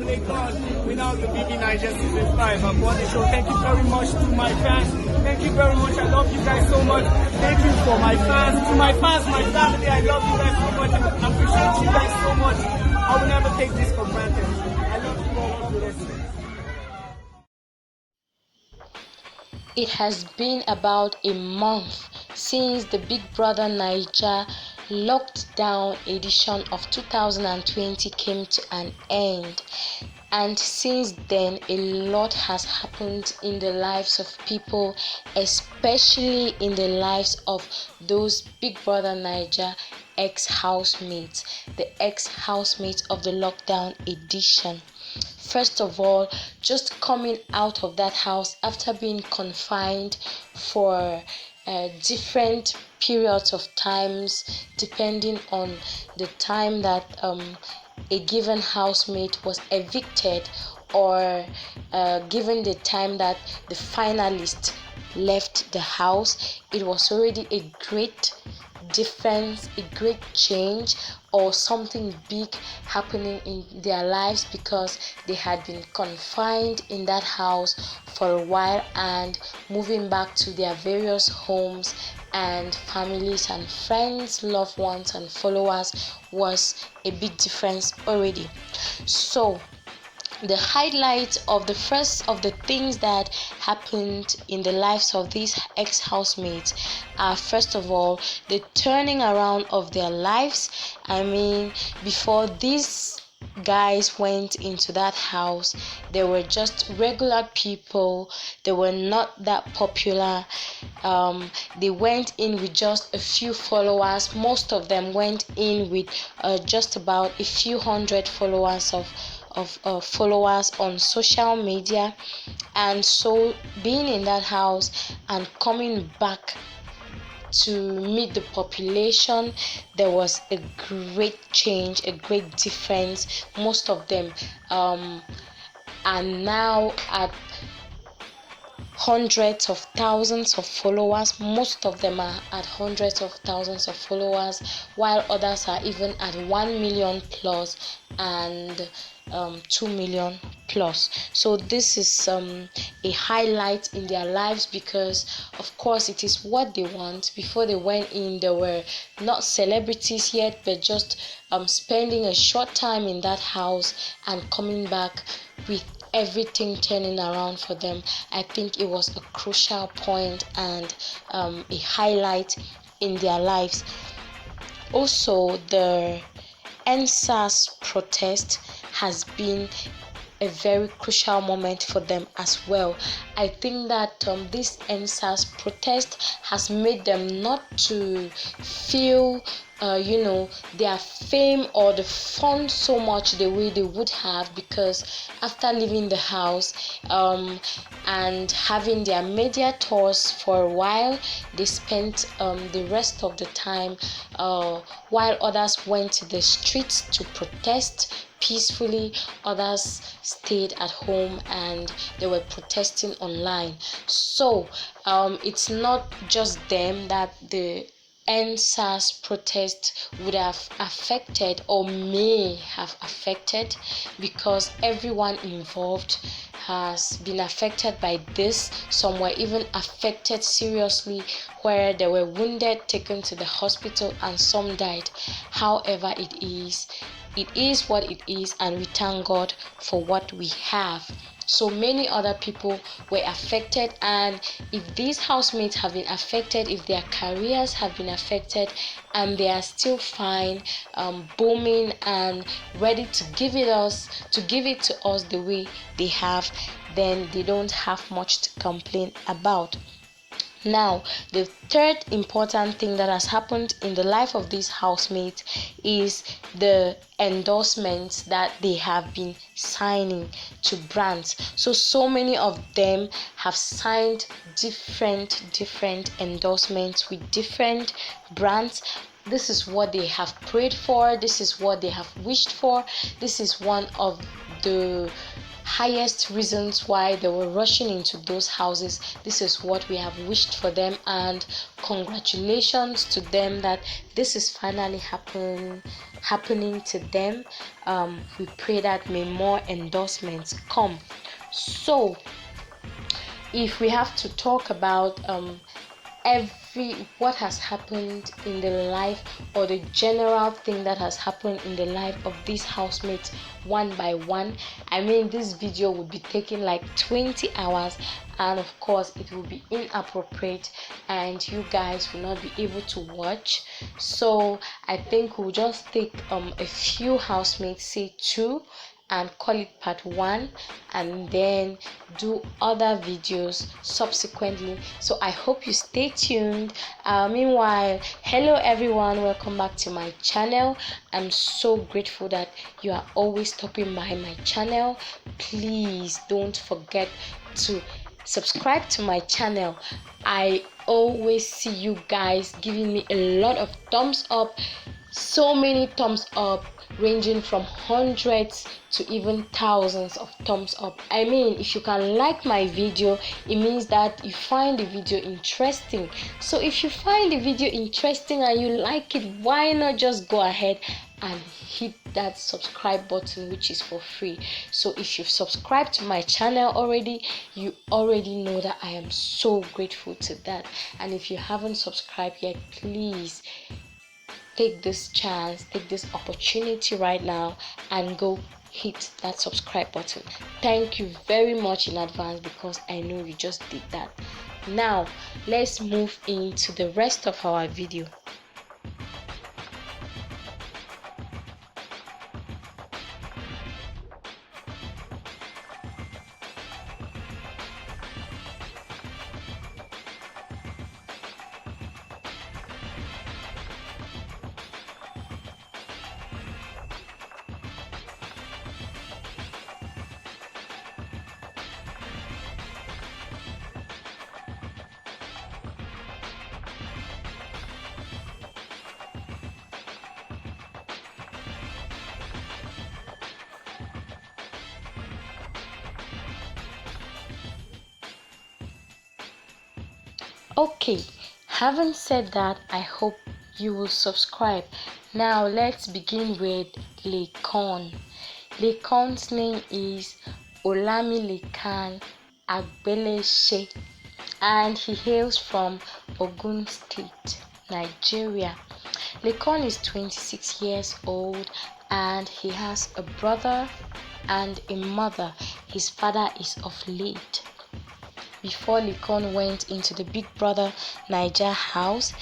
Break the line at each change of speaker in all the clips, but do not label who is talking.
LAYCON without the BB Niger Season 5 upon the show. Thank you very much to my fans. Thank you very much. I love you guys so much. Thank you for my fans. To my fans, my family, I love you guys so much. I appreciate you guys so much. I will never take this for granted. I love you all. God bless you.
It has been about a month since the Big Brother Naija lockdown edition of 2020 came to an end, and since then a lot has happened in the lives of people, especially in the lives of those Big Brother Naija ex-housemates, the ex-housemates of the lockdown edition. First of all, just coming out of that house after being confined for different periods of times, depending on the time that a given housemate was evicted, or given the time that the finalist left the house. It was already a great difference, a great change, or something big happening in their lives, because they had been confined in that house for a while, and moving back to their various homes and families and friends, loved ones and followers was a big difference already. So the highlight of the first of the things that happened in the lives of these ex-housemates are, first of all, the turning around of their lives. I mean, before these guys went into that house, they were just regular people. They were not that popular. They went in with just a few followers. Most of them went in with just about a few hundred followers of followers on social media. And so being in that house and coming back to meet the population, there was a great change, a great difference. Most of them are now at hundreds of thousands of followers. Most of them are at hundreds of thousands of followers, while others are even at 1 million plus and 2 million plus. So this is a highlight in their lives, because of course it is what they want. Before they went in, they were not celebrities yet, but just spending a short time in that house and coming back with everything turning around for them. I think it was a crucial point and a highlight in their lives. Also, the NSAS protest has been a very crucial moment for them as well. I think that this NSAS protest has made them not to feel their fame or the fun so much the way they would have, because after leaving the house and having their media tours for a while, they spent the rest of the time while others went to the streets to protest peacefully, others stayed at home and they were protesting online. So it's not just them that the NSAS protest would have affected or may have affected, because everyone involved has been affected by this. Some were even affected seriously, where they were wounded, taken to the hospital, and some died. However, it is what it is, and we thank God for what we have. So many other people were affected, and if these housemates have been affected, if their careers have been affected, and they are still fine, booming and ready to give it to us the way they have, then they don't have much to complain about. Now, the third important thing that has happened in the life of these housemates is the endorsements that they have been signing to brands. So many of them have signed different endorsements with different brands. This is what they have prayed for. This is what they have wished for. This is one of the highest reasons why they were rushing into those houses. This is what we have wished for them, and congratulations to them that this is finally happening to them. We pray that may more endorsements come. So if we have to talk about what has happened in the life, or the general thing that has happened in the life of these housemates one by one, I mean, this video would be taking like 20 hours, and of course it will be inappropriate and you guys will not be able to watch. So I think we'll just take a few housemates, say 2, and call it part 1, and then do other videos subsequently. So I hope you stay tuned. Meanwhile, hello everyone, welcome back to my channel. I'm so grateful that you are always stopping by my channel. Please don't forget to subscribe to my channel. I always see you guys giving me a lot of thumbs up, so many thumbs up, ranging from hundreds to even thousands of thumbs up. I mean, if you can like my video, it means that you find the video interesting. So if you find the video interesting and you like it, why not just go ahead and hit that subscribe button, which is for free. So if you've subscribed to my channel already, you already know that I am so grateful to that. And if you haven't subscribed yet, please take this chance, take this opportunity right now and go hit that subscribe button. Thank you very much in advance, because I know you just did that. Now let's move into the rest of our video. Okay, having said that, I hope you will subscribe. Now let's begin with LAYCON. LAYCON's name is Olamilekan Agbelese, and he hails from Ogun State, Nigeria. LAYCON is 26 years old and he has a brother and a mother. His father is of late. Before LAYCON went into the Big Brother Naija house,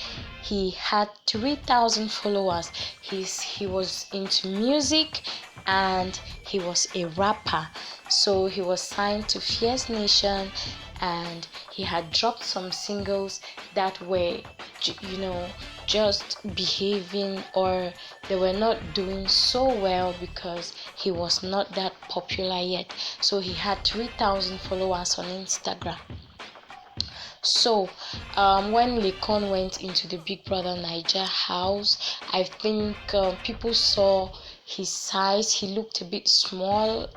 he had 3,000 followers. He was into music and he was a rapper. So he was signed to Fierce Nation, and he had dropped some singles that were, just behaving, or they were not doing so well because he was not that popular yet. So he had 3,000 followers on Instagram. So when LAYCON went into the Big Brother Naija house, I think people saw his size. He looked a bit small,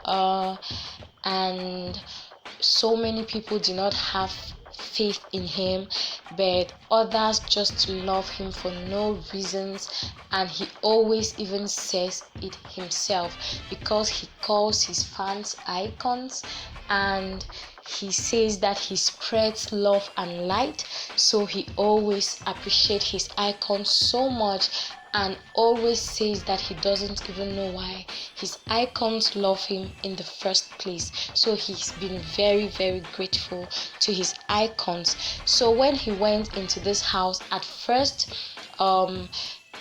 and so many people did not have faith in him, but others just love him for no reasons, and he always even says it himself, because he calls his fans icons, and he says that he spreads love and light. So he always appreciates his icons so much, and always says that he doesn't even know why his icons love him in the first place. So he's been very, very grateful to his icons. So when he went into this house, at first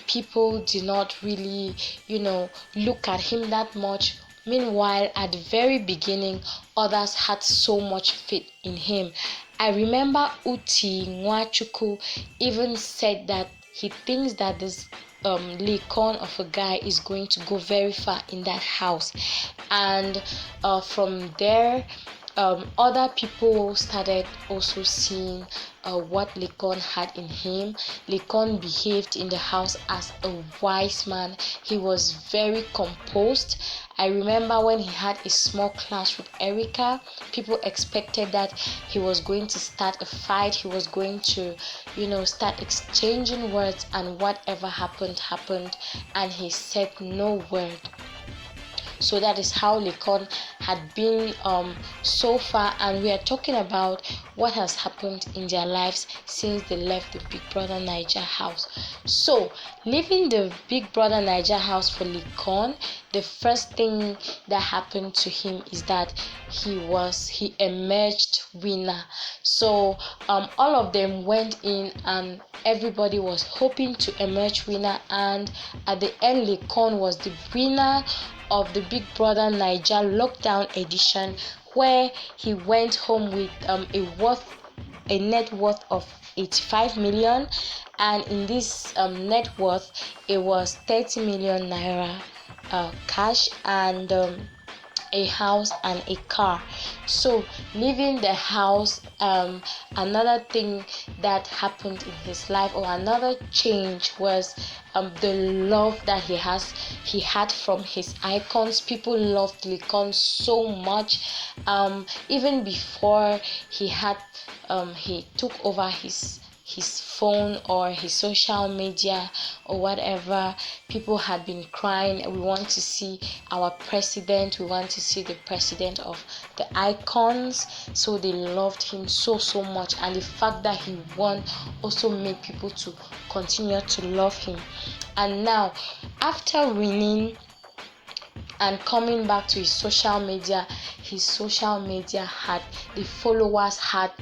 people did not really look at him that much. Meanwhile, at the very beginning, others had so much faith in him. I remember Uti Nwachukwu even said that he thinks that this LAYCON of a guy is going to go very far in that house. And from there, other people started also seeing what LAYCON had in him. LAYCON behaved in the house as a wise man. He was very composed, I remember when he had a small clash with Erica, people expected that he was going to start a fight, he was going to, start exchanging words, and whatever happened, and he said no word. So that is how LAYCON had been so far, and we are talking about what has happened in their lives since they left the Big Brother Naija house. So leaving the Big Brother Naija house for LAYCON, the first thing that happened to him is that he emerged winner. So all of them went in and everybody was hoping to emerge winner, and at the end LAYCON was the winner of the Big Brother Naija lockdown edition, where he went home with a net worth of 85 million, and in this net worth it was 30 million naira cash, and a house and a car. So leaving the house, another thing that happened in his life, or another change, was the love that he had from his icons. People loved LAYCON so much. Even before he took over his phone or his social media or whatever, people had been crying, we want to see our president, we want to see the president of the icons. So they loved him so much, and the fact that he won also made people to continue to love him. And now, after winning and coming back to his social media had, the followers had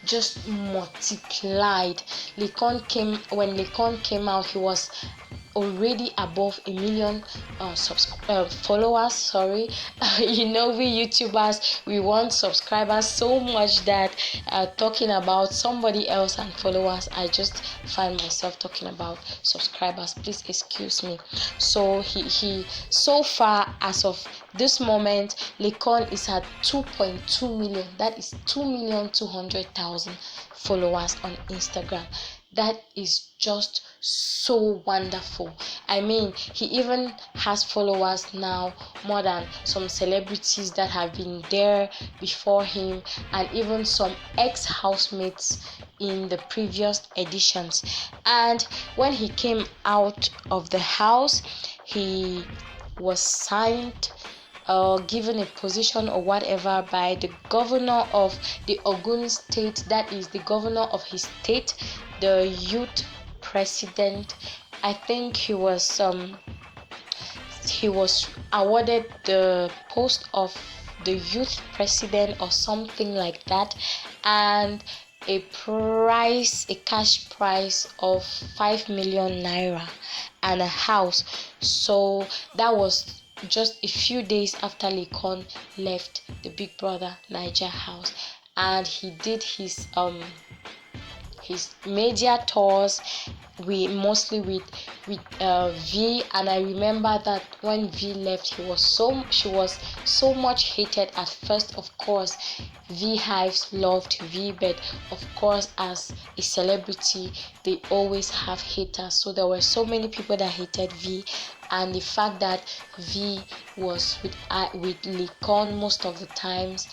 just multiplied. When LAYCON came out, he was already above 1 million followers. Sorry. We YouTubers, we want subscribers so much that talking about somebody else and followers, I just find myself talking about subscribers. Please excuse me. So he so far, as of this moment, LAYCON is at 2.2 million. That is 2,200,000 followers on Instagram. That is just so wonderful. I mean, he even has followers now more than some celebrities that have been there before him, and even some ex-housemates in the previous editions. And when he came out of the house, he was signed or given a position or whatever by the governor of the Ogun state. That is the governor of his state, the youth president. I think he was awarded the post of the youth president or something like that, and a cash prize of 5 million naira and a house. So that was just a few days after LAYCON left the Big Brother Naija house, and he did his media tours mostly with V. And I remember that when V left, she was so much hated at first. Of course, V Hives loved V, but of course, as a celebrity, they always have haters. So there were so many people that hated V, and the fact that V was with LAYCON most of the times,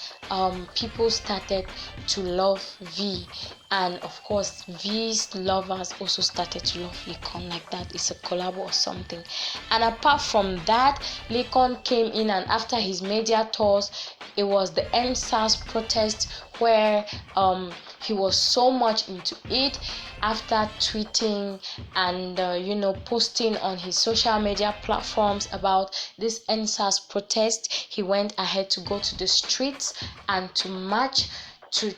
people started to love V, and of course V's lovers also started to love LAYCON. Like that, it's a collab or something. And apart from that, LAYCON came in, and after his media tours, it was the EndSARS protest where he was so much into it. After tweeting and posting on his social media platforms about this EndSARS protest, he went ahead to go to the streets and to march, to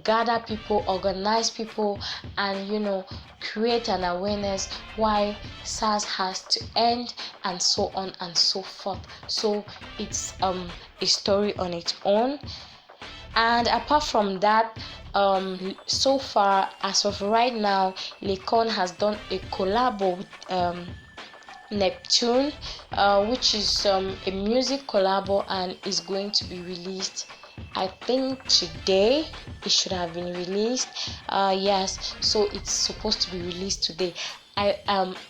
gather people, organize people, and create an awareness why SARS has to end, and so on and so forth. So it's a story on its own. And apart from that, so far, as of right now, LAYCON has done a collab with Neptune, which is a music collab, and is going to be released, I think today. It should have been released. Yes, so it's supposed to be released today.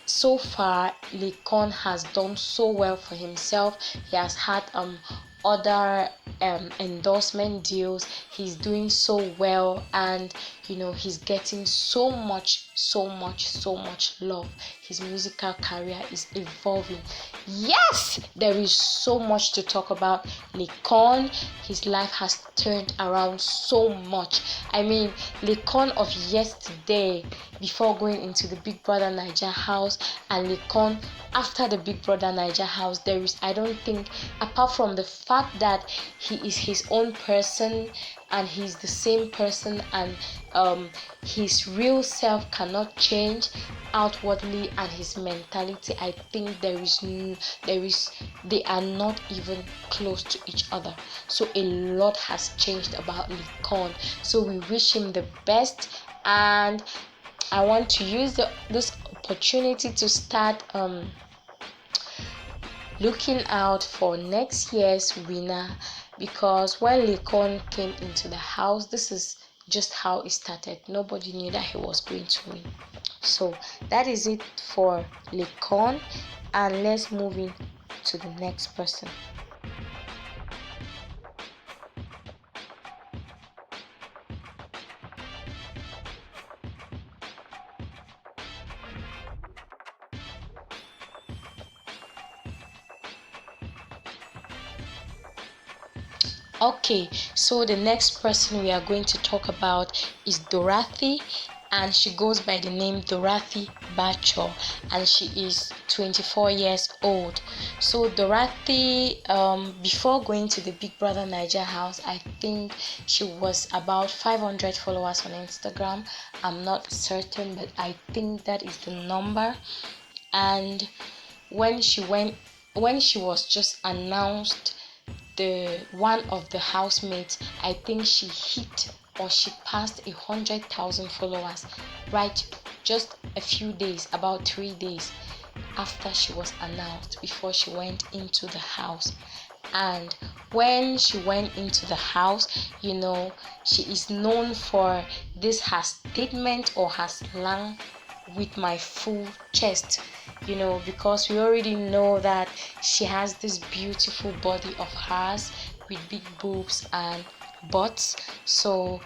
So far LAYCON has done so well for himself. He has had other endorsement deals. He's doing so well, and he's getting so much love. His musical career is evolving. Yes, there is so much to talk about LAYCON. His life has turned around so much. I mean, LAYCON of yesterday, before going into the Big Brother Naija house, and LAYCON after the Big Brother Naija house, there is, I don't think, apart from the fact that he is his own person and he's the same person, and his real self cannot change outwardly, and his mentality, I think they are not even close to each other. So a lot has changed about LAYCON. So we wish him the best, and I want to use this opportunity to start looking out for next year's winner, because when LAYCON came into the house, this is just how it started. Nobody knew that he was going to win. So that is it for LAYCON, and let's move in to the next person. Okay, so the next person we are going to talk about is DORATHY, and she goes by the name DORATHY Bacho, and she is 24 years old. So DORATHY, before going to the Big Brother Naija house, I think she was about 500 followers on Instagram. I'm not certain, but I think that is the number. And when she was just announced the one of the housemates, I think she hit, or she passed 100,000 followers, right? Just a few days, about 3 days after she was announced, before she went into the house. And when she went into the house, she is known for this, her statement or her slang, with my full chest, because we already know that she has this beautiful body of hers with big boobs and butts. So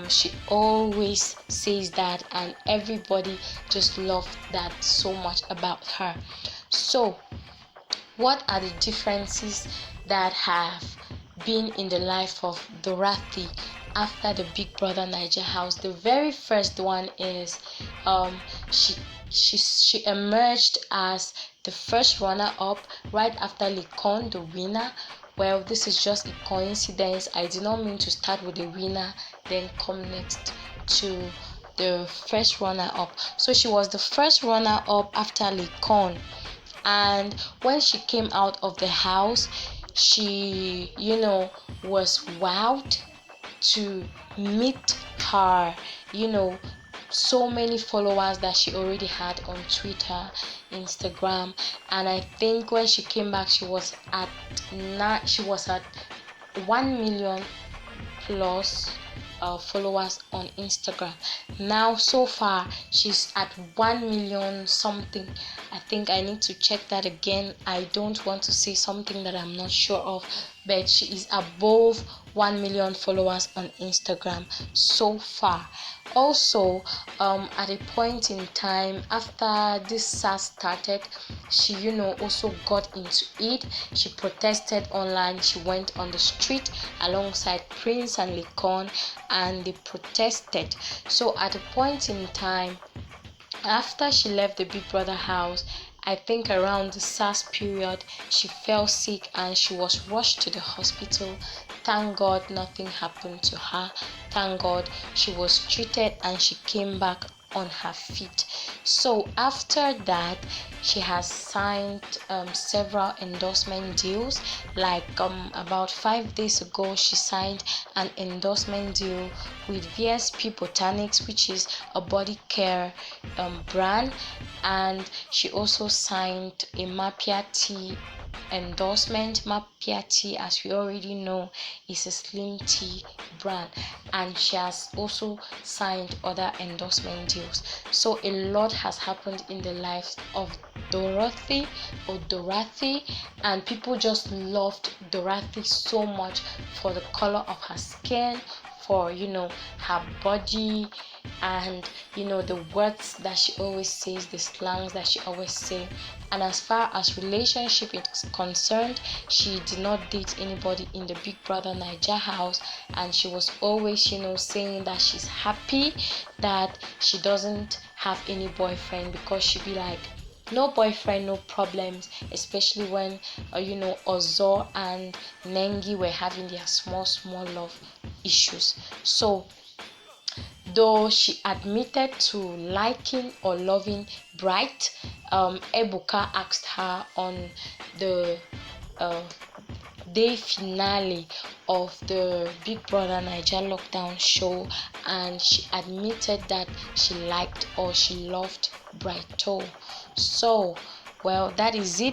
she always says that, and everybody just loves that so much about her. So what are the differences that have been in the life of DORATHY after the Big Brother Naija house? The very first one is she emerged as the first runner-up right after LAYCON, the winner. Well, this is just a coincidence. I did not mean to start with the winner, then come next to the first runner-up. So she was the first runner-up after LAYCON. And when she came out of the house, she was wowed to meet her so many followers that she already had on Twitter, Instagram. And I think when she came back, she was at 1 million plus followers on Instagram. Now so far she's at 1 million something. I think I need to check that again. I don't want to say something that I'm not sure of, but she is above 1 million followers on Instagram so far. Also, at a point in time after this SARS started, she also got into it. She protested online. She went on the street alongside Prince and LAYCON, and they protested. So at a point in time after she left the Big Brother house, I think around the SARS period, she fell sick and she was rushed to the hospital. Thank God nothing happened to her. Thank God she was treated and she came back on her feet. So after that, she has signed several endorsement deals. Like about 5 days ago, she signed an endorsement deal with VSP Botanics, which is a body care brand, and she also signed a Mapia tea endorsement. Mapia Tea, as we already know, is a slim tea brand, and she has also signed other endorsement deals. So a lot has happened in the life of Dorothy, and people just loved Dorothy so much for the color of her skin, for her body, and the words that she always says, the slangs that she always say. And as far as relationship is concerned, she did not date anybody in the Big Brother Naija house, and she was always saying that she's happy that she doesn't have any boyfriend, because she'd be like, no boyfriend, no problems, especially when OZO and NENGI were having their small love issues. So though she admitted to liking or loving Bright, Ebuka asked her on the day finale of the Big Brother Naija lockdown show, and she admitted that she liked or she loved Brighto. So, well, that is it.